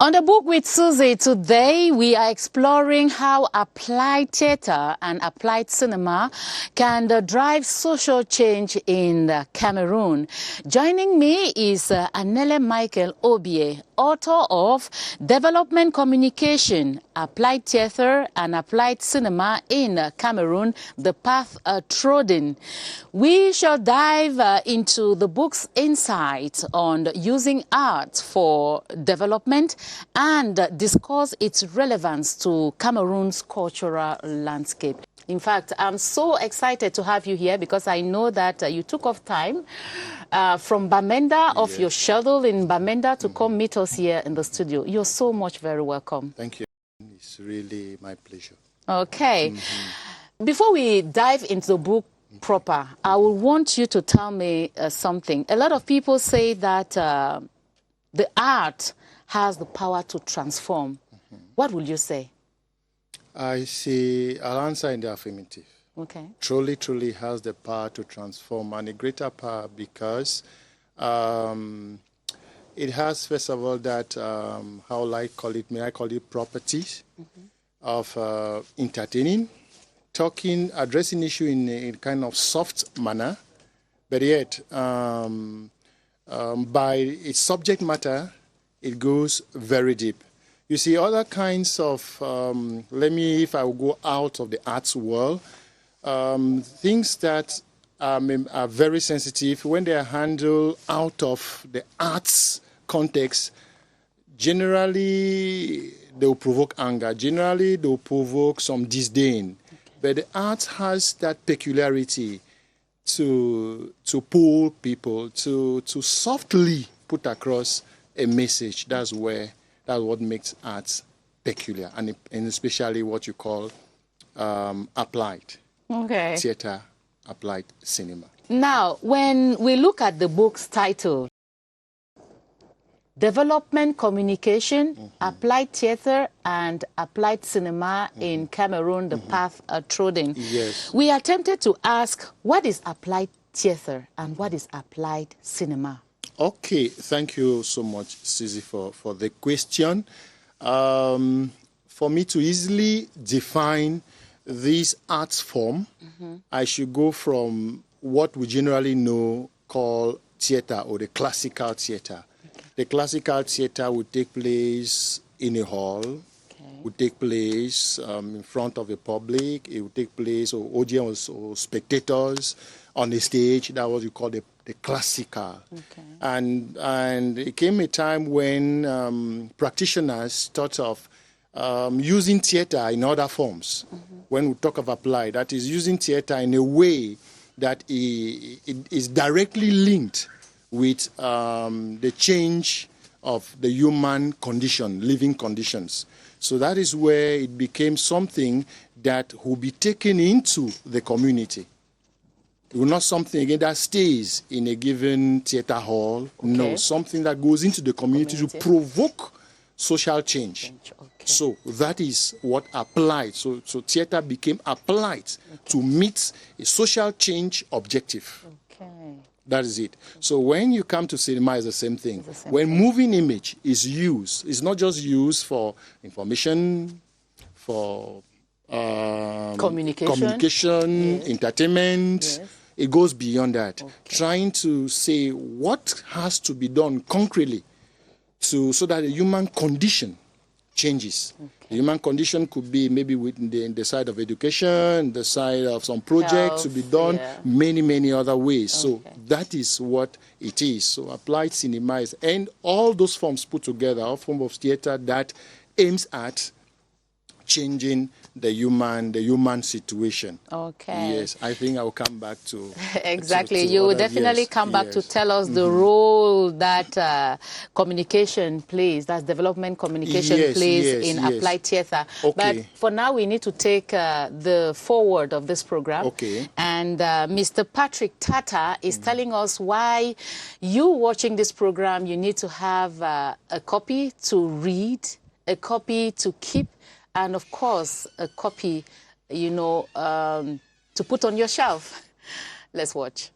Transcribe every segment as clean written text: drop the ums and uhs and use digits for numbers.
On the book with Suzy, today we are exploring how applied theatre and applied cinema can drive social change in Cameroon. Joining me is ANELE Micheal OBIE, author of Development Communication, Applied Theatre and Applied Cinema in Cameroon, The Path Trodden. We shall dive into the book's insights on using art for development and discuss its relevance to Cameroon's cultural landscape. In fact, I'm so excited to have you here because I know that you took off time from Bamenda, off your schedule in Bamenda to come meet us here in the studio. You're so much very welcome. Thank you. It's really my pleasure. Okay. Before we dive into the book proper, I will want you to tell me something. A lot of people say that the art has the power to transform. What will you say? I say, I'll answer in the affirmative. Okay. Truly has the power to transform, and a greater power because it has, first of all, that, how will I call it, may I call it properties of entertaining, talking, addressing issue in a kind of soft manner, but yet by its subject matter, it goes very deep. You see, other kinds of, if I will go out of the arts world, things that are very sensitive, when they are handled out of the arts context, generally they will provoke anger. Generally, they will provoke some disdain. But the art has that peculiarity to pull people, to softly put across a message. That's what makes arts peculiar, and especially what you call applied theatre, applied cinema. Now, when we look at the book's title, Development Communication, Applied Theatre and Applied Cinema in Cameroon, The Path Trodden. Yes. We are tempted to ask, what is applied theatre and what is applied cinema? Okay, thank you so much, Suzy, for the question. For me to easily define this arts form, I should go from what we generally know called theatre or the classical theatre. The classical theatre would take place in a hall, would take place in front of the public, it would take place or audience or spectators on the stage. That was what you call the classical. And it came a time when practitioners thought of using theatre in other forms. When we talk of applied, that is using theatre in a way that it is directly linked with the change of the human condition, living conditions. So that is where it became something that will be taken into the community. It will not something again that stays in a given theatre hall. No, something that goes into the community to provoke social change. So that is what applied. So theatre became applied to meet a social change objective. That is it. So when you come to cinema, it's the same thing. When moving image is used, it's not just used for information, for communication, entertainment. It goes beyond that. Trying to say what has to be done concretely so that the human condition changes. The human condition could be maybe within the side of education, the side of some projects to be done, many other ways. So that is what it is. So applied cinema is, and all those forms put together, all form of theatre that aims at changing the human situation. Yes, I think I will come back to exactly. You will definitely come back to tell us the role that communication plays, that development communication plays in applied theatre. But for now, we need to take the forward of this program. And Mr. Patrick Tata is telling us why you watching this program, you need to have a copy to read, a copy to keep, and of course, a copy, to put on your shelf. Let's watch.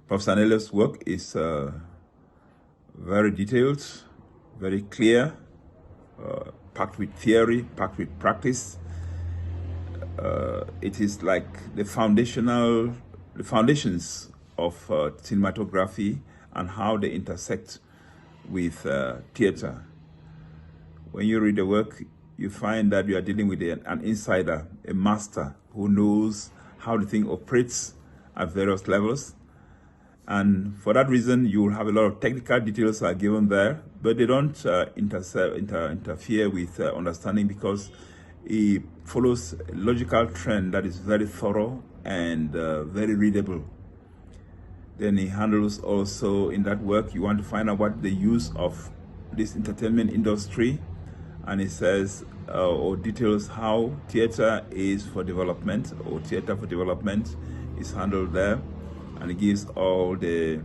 Prof. ANELE's work is very detailed, very clear, packed with theory, packed with practice. It is like the foundations of cinematography and how they intersect with theater. When you read the work, you find that you are dealing with an insider, a master who knows how the thing operates at various levels. And for that reason, you will have a lot of technical details are given there, but they don't interfere with understanding, because it follows a logical trend that is very thorough and very readable. Then he handles also in that work, you want to find out what the use of this entertainment industry, and he says or details how theater is for development, or theater for development is handled there, and it gives all the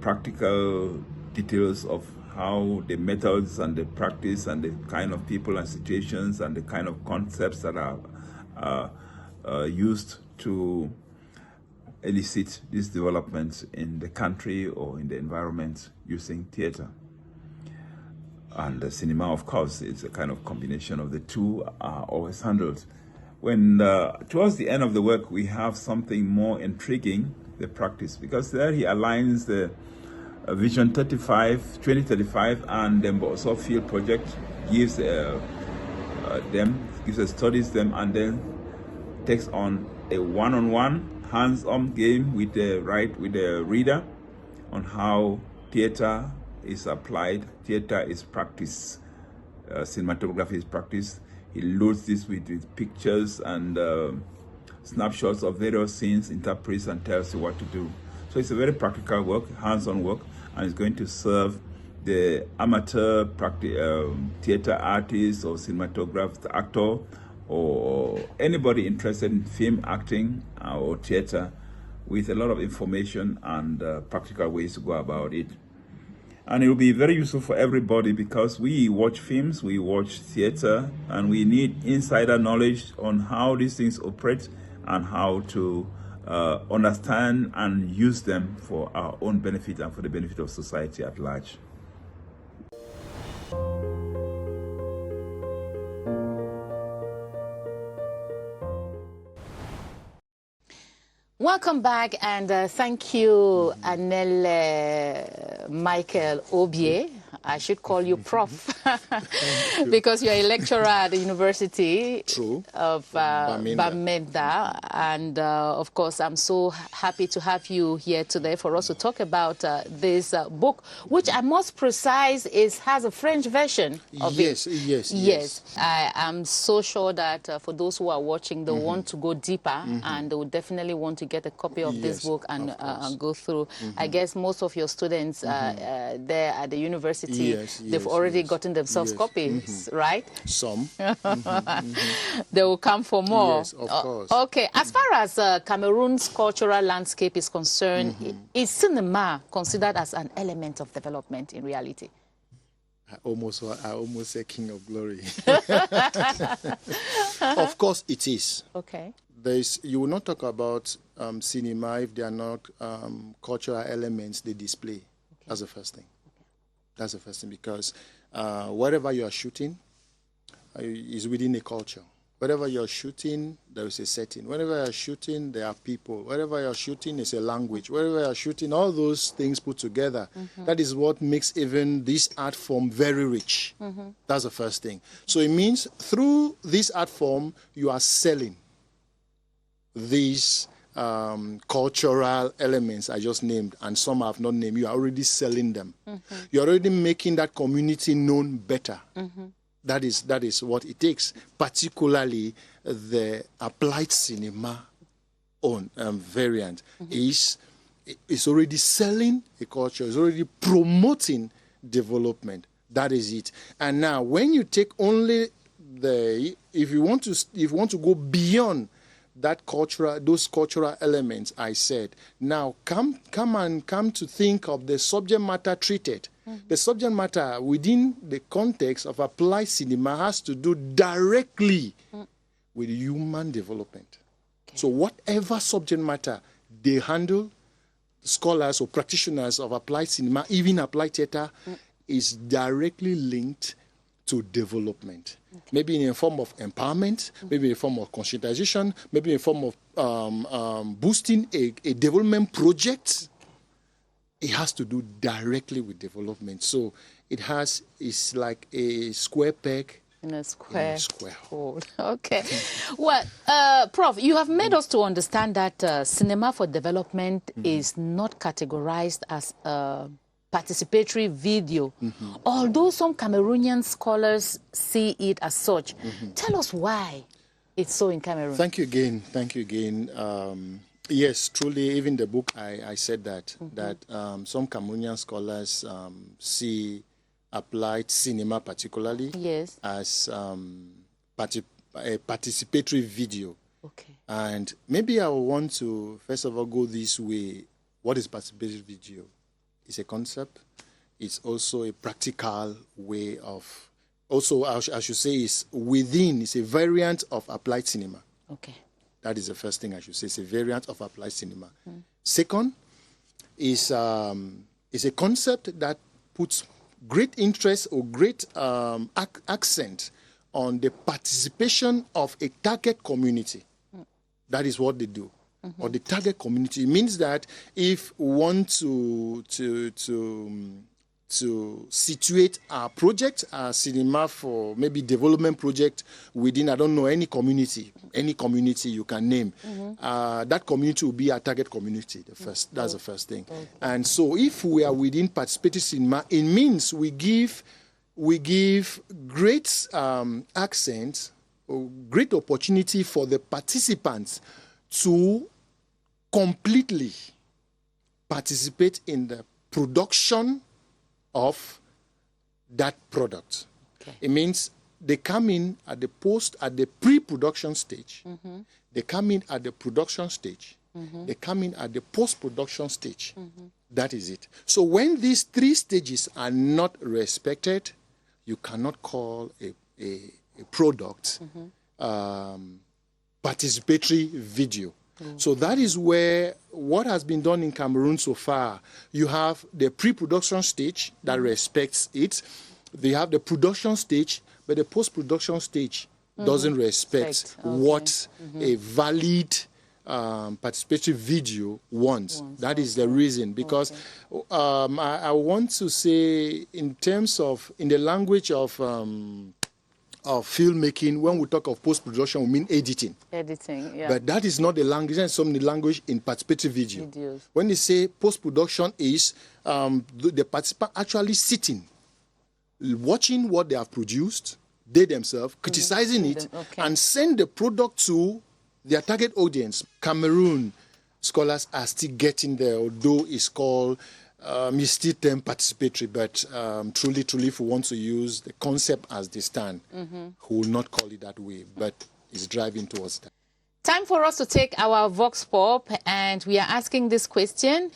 practical details of how the methods and the practice and the kind of people and situations and the kind of concepts that are used to elicit this development in the country or in the environment using theater. And the cinema, of course, is a kind of combination of the two, are always handled. When towards the end of the work, we have something more intriguing, the practice, because there he aligns the Vision 2035 and the also field project, gives studies them, and then takes on a one-on-one hands-on game with the reader on how theater is applied, theater is practiced, cinematography is practiced. He loads this with pictures and snapshots of various scenes, interprets and tells you what to do. So it's a very practical work, hands-on work, and it's going to serve the amateur theater artist or cinematographer, actor, or anybody interested in film acting or theater, with a lot of information and practical ways to go about it. And it will be very useful for everybody, because we watch films, we watch theater, and we need insider knowledge on how these things operate and how to understand and use them for our own benefit and for the benefit of society at large. Welcome back, and thank you, ANELE Micheal OBIE. I should call you Prof. You. Because you're a lecturer at the University of Bamenda. And of course, I'm so happy to have you here today for us to talk about this book, which I must precise has a French version of it. Yes. I am so sure that for those who are watching, they want to go deeper, and they will definitely want to get a copy of this book and go through. I guess most of your students there at the university, they've already gotten themselves copies, right? Some. They will come for more. Yes, of course. Okay, as far as Cameroon's cultural landscape is concerned, is cinema considered as an element of development in reality? I almost say King of Glory. Of course it is. Okay. You will not talk about cinema if there are not cultural elements they display. That's the first thing. That's the first thing, because whatever you are shooting is within a culture. Whatever you're shooting, there is a setting. Whenever you're shooting, there are people. Whatever you're shooting is a language. Wherever you're shooting, all those things put together, that is what makes even this art form very rich. That's the first thing. So it means through this art form, you are selling these cultural elements I just named, and some I have not named. You are already selling them. You're already making that community known better. That is what it takes, particularly the applied cinema variant is already selling a culture, is already promoting development. That is it. And now when you take only if you want to go beyond those cultural elements I said, now come to think of the subject matter treated. The subject matter within the context of applied cinema has to do directly with human development. Okay. So whatever subject matter they handle, scholars or practitioners of applied cinema, even applied theater, is directly linked to development. Maybe in a form of empowerment, maybe in a form of conscientization, maybe in a form of boosting a development project. It has to do directly with development. So it's like a square peg in a square hole. Okay. Mm-hmm. Well, Prof, you have made us to understand that cinema for development is not categorized as a participatory video, although some Cameroonian scholars see it as such. Tell us why it's so in Cameroon. Thank you again. Thank you again. Yes, truly, even the book, I said that, that some Cameroonian scholars see applied cinema particularly as a participatory video. Okay. And maybe I want to, first of all, go this way. What is participatory video? It's a concept. It's also a practical way of, also, I should say, it's a variant of applied cinema. Okay. That is the first thing I should say. It's a variant of applied cinema. Second is a concept that puts great interest or great accent on the participation of a target community. That is what they do. Or the target community. It means that if we want to situate our project, our cinema for maybe development project within, I don't know, any community you can name, that community will be our target community. That's the first thing. And so if we are within participatory cinema, it means we give great accent or great opportunity for the participants to completely participate in the production of that product. Okay. It means they come in at the pre-production stage. They come in at the production stage. They come in at the post-production stage. That is it. So when these three stages are not respected, you cannot call a product participatory video. So that is where what has been done in Cameroon so far. You have the pre-production stage that respects it. They have the production stage, but the post-production stage doesn't respect what a valid participatory video wants. That is the reason. Because I want to say, in the language of filmmaking, when we talk of post-production, we mean editing. Editing, yeah. But that is not the language, and some of the language in participatory video. Videos. When they say post-production is the participant actually sitting, watching what they have produced, they themselves, criticizing it, and send the product to their target audience. Cameroon scholars are still getting there, although it's called still term participatory, but truly, if we want to use the concept as they stand, who will not call it that way, but is driving towards that. Time for us to take our Vox Pop, and we are asking this question.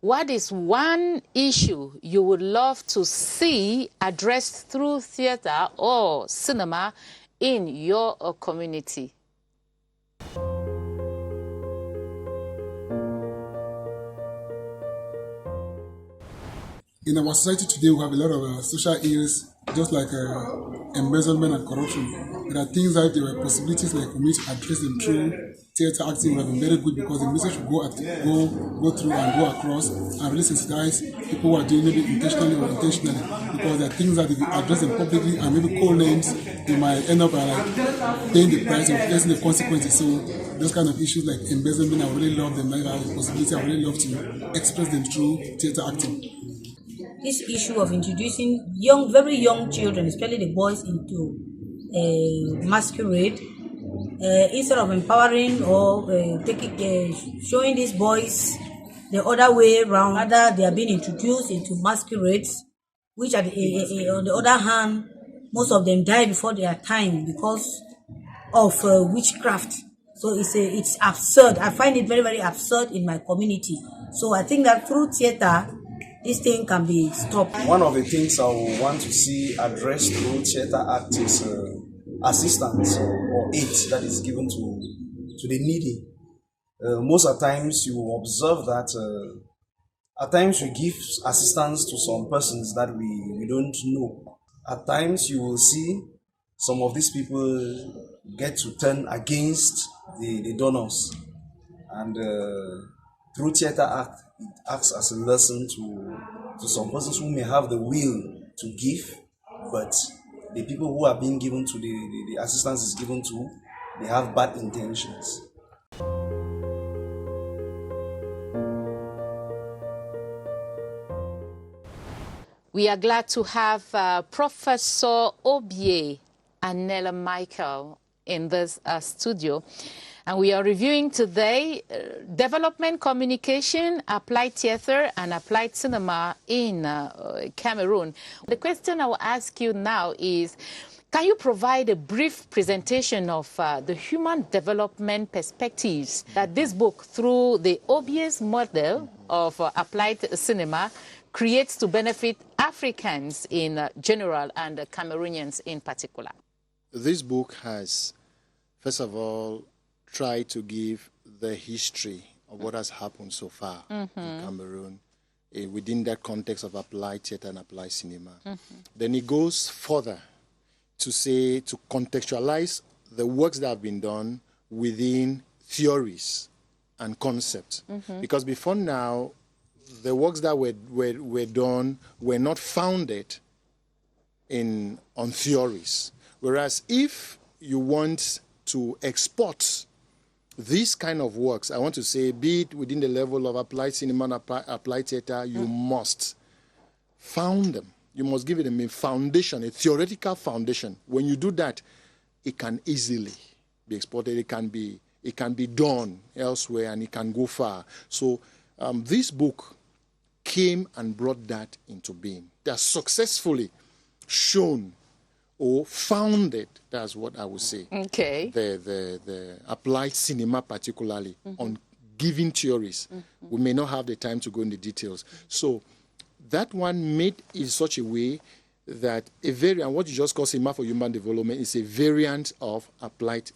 What is one issue you would love to see addressed through theater or cinema in your community? In our society today, we have a lot of social ills, just like embezzlement and corruption. There are things that there were possibilities like for me to address them through theater acting would have been very good, because the message would go through and go across and really sensitize people who are doing maybe intentionally or intentionally, because there are things that if you address them publicly and maybe call names, they might end up paying the price or facing the consequences. So those kind of issues like embezzlement, I really love them. Like the possibility, I really love to express them through theater acting. This issue of introducing very young children, especially the boys, into masquerade, instead of empowering or showing these boys the other way around, rather they are being introduced into masquerades, which on the other hand, most of them die before their time because of witchcraft. So it's absurd. I find it very, very absurd in my community. So I think that through theater, this thing can be stopped. One of the things I would want to see addressed through theater act is assistance or aid that is given to the needy. Most of the times you observe that At times we give assistance to some persons that we don't know. At times you will see some of these people get to turn against the donors. And through theater act, it acts as a lesson to some persons who may have the will to give, but the people who are being given to the assistance is given to, they have bad intentions. We are glad to have Professor Obie, ANELE Micheal, in this studio. And we are reviewing today development communication, applied theater, and applied cinema in Cameroon. The question I will ask you now is, can you provide a brief presentation of the human development perspectives that this book, through the Obie's model of applied cinema, creates to benefit Africans in general and Cameroonians in particular? This book has, first of all, tried to give the history of what has happened so far in Cameroon within that context of applied theater and applied cinema. Then it goes further to say, to contextualize the works that have been done within theories and concepts. Because before now, the works that were done were not founded on theories. Whereas if you want to export these kind of works, I want to say, be it within the level of applied cinema and applied theater, you must found them. You must give it a foundation, a theoretical foundation. When you do that, it can easily be exported. It can be done elsewhere, and it can go far. So this book came and brought that into being. They are successfully shown or founded, that's what I would say. Okay. The applied cinema particularly on giving theories. We may not have the time to go into details. So that one made in such a way that a variant, what you just call cinema for human development, is a variant of applied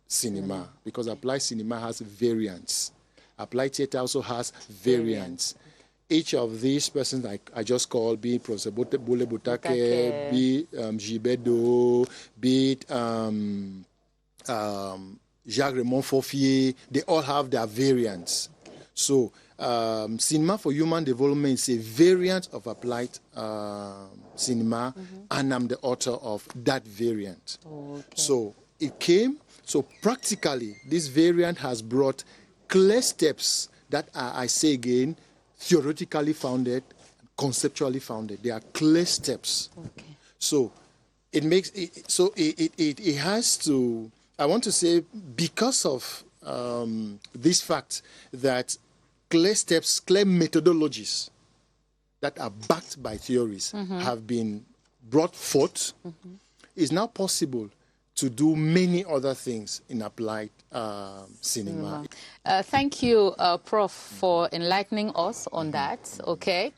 cinema, because applied cinema has variants. Applied theater also has variants. Each of these persons, like I just called, be it Professor Bole Butake, be Gibedo, be it Jacques Raymond Faufier, they all have their variants. So cinema for human development is a variant of applied cinema, and I'm the author of that variant. So it came, so practically this variant has brought clear steps that are, I say again, theoretically founded, conceptually founded. They are clear steps. So it makes it, so it has to, I want to say, because of this fact that clear steps, clear methodologies that are backed by theories have been brought forth, it's now possible to do many other things in applied cinema. Thank you, Prof, for enlightening us on that, okay?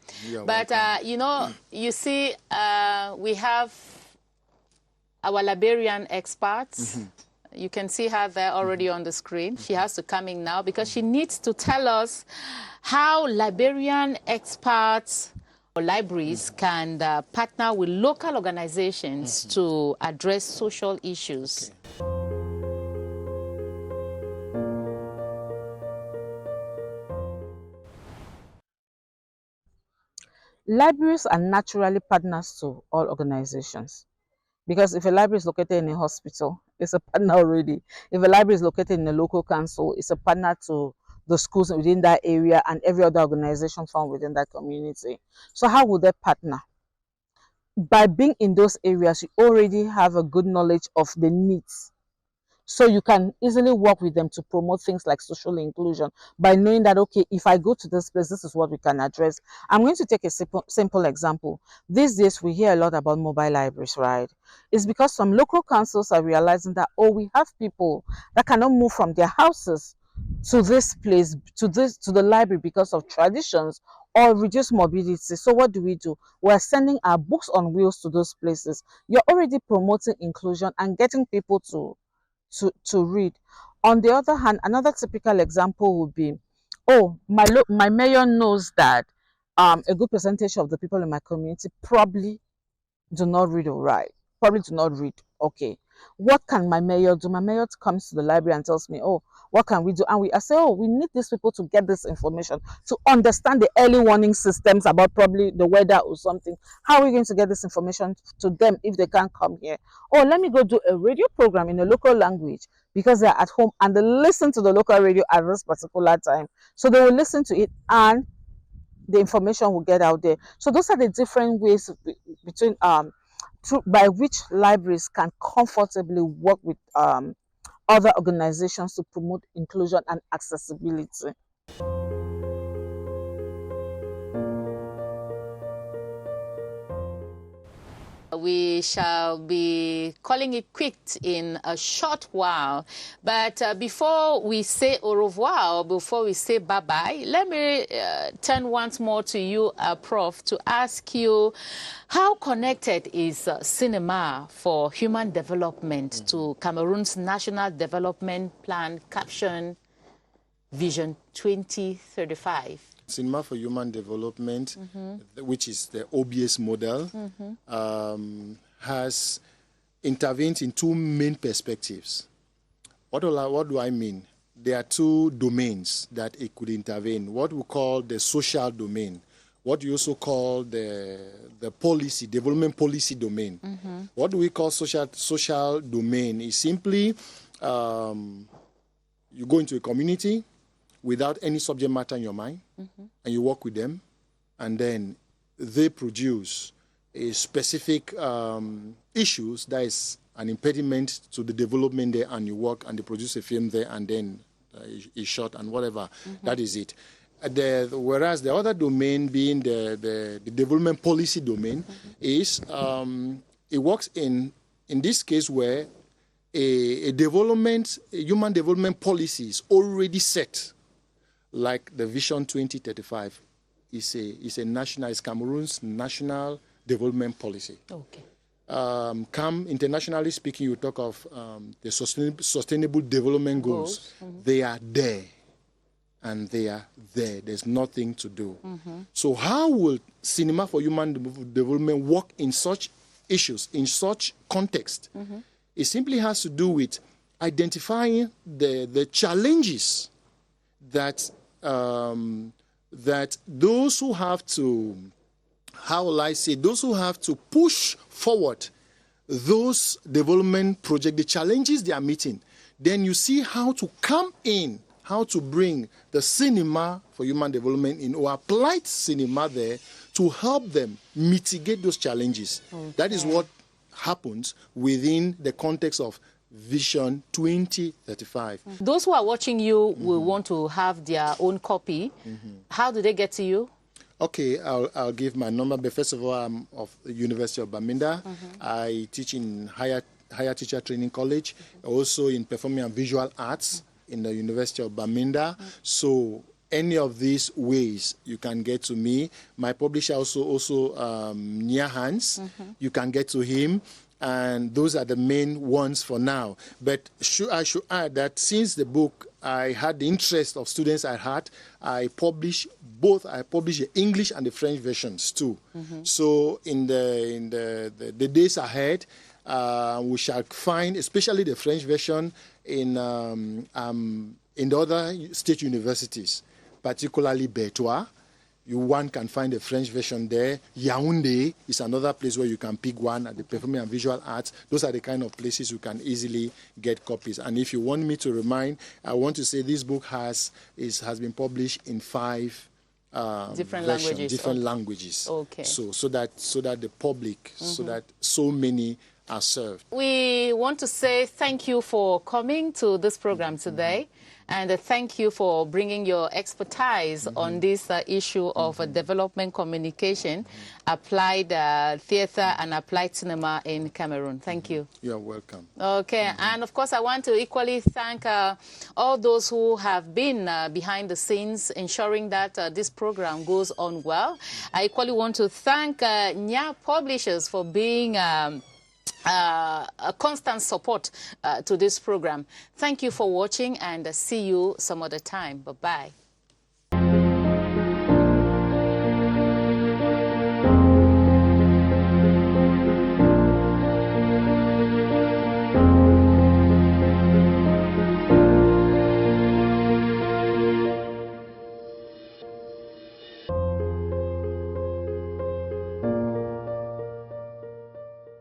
But, you know, you see, we have our Liberian experts. You can see her there already on the screen. She has to come in now because she needs to tell us how Liberian experts or libraries can partner with local organizations to address social issues. Libraries are naturally partners to all organizations, because if a library is located in a hospital, it's a partner already. If a library is located in a local council, it's a partner to the schools within that area and every other organization found within that community. So how would they partner? By being in those areas, you already have a good knowledge of the needs. So you can easily work with them to promote things like social inclusion by knowing that, okay, if I go to this place, this is what we can address. I'm going to take a simple example. These days, we hear a lot about mobile libraries, right? It's because some local councils are realizing that, oh, we have people that cannot move from their houses to this place, to the library because of traditions or reduced mobility. So what do? We're sending our books on wheels to those places. You're already promoting inclusion and getting people to read. On the other hand, another typical example would be, oh, my mayor knows that a good percentage of the people in my community probably do not read or write. Probably do not read. Okay. What can my mayor do? My mayor comes to the library and tells me, oh, what can we do? And I say, oh, we need these people to get this information, to understand the early warning systems about probably the weather or something. How are we going to get this information to them if they can't come here? Oh, let me go do a radio program in a local language because they're at home and they listen to the local radio at this particular time. So they will listen to it and the information will get out there. So those are the different ways between by which libraries can comfortably work with other organizations to promote inclusion and accessibility. We shall be calling it quits in a short while. But before we say au revoir, or before we say bye-bye, let me turn once more to you, Prof, to ask you, how connected is cinema for human development to Cameroon's National Development Plan caption Vision 2035? Cinema for Human Development, which is the OBS model, has intervened in two main perspectives. What do I mean? There are two domains that it could intervene. What we call the social domain, what you also call the policy, development policy domain. What do we call social domain? Is simply you go into a community without any subject matter in your mind, and you work with them, and then they produce a specific issues that is an impediment to the development there, and you work and they produce a film there, and then it's shot and whatever. That is it. Whereas the other domain, being the development policy domain, is it works in this case where a human development policy is already set, like the Vision 2035 is Cameroon's national development policy. Okay. Internationally speaking, you talk of the sustainable development goals. They are there, and they are there. There's nothing to do. So how will cinema for human development work in such issues, in such context? It simply has to do with identifying the challenges that that those who have to, how will I say, those who have to push forward those development projects, the challenges they are meeting, then you see how to come in, how to bring the cinema for human development in, or applied cinema there to help them mitigate those challenges. That is what happens within the context of Vision 2035. Those who are watching you will want to have their own copy. How do they get to you? Okay, I'll give my number. But first of all, I'm of the University of Bamenda. I teach in higher teacher training college, also in performing and visual arts in the University of Bamenda. So any of these ways you can get to me. My publisher also near Hans. You can get to him. And those are the main ones for now. But I should add that since the book, I had the interest of students I had, I publish both. I publish the English and the French versions too. So in the days ahead, we shall find, especially the French version, in the other state universities, particularly Bertois. One can find a French version there. Yaoundé is another place where you can pick one at the Performing and Visual Arts. Those are the kind of places you can easily get copies. And if you want me to remind, I want to say this book has been published in 5 different languages. Okay. So that the public, so that so many are served. We want to say thank you for coming to this program today. And thank you for bringing your expertise on this issue of development communication, applied theater and applied cinema in Cameroon. Thank you. You're welcome. Okay, and of course I want to equally thank all those who have been behind the scenes ensuring that this program goes on well. I equally want to thank Nya Publishers for being a constant support to this program. Thank you for watching, and see you some other time. Bye-bye.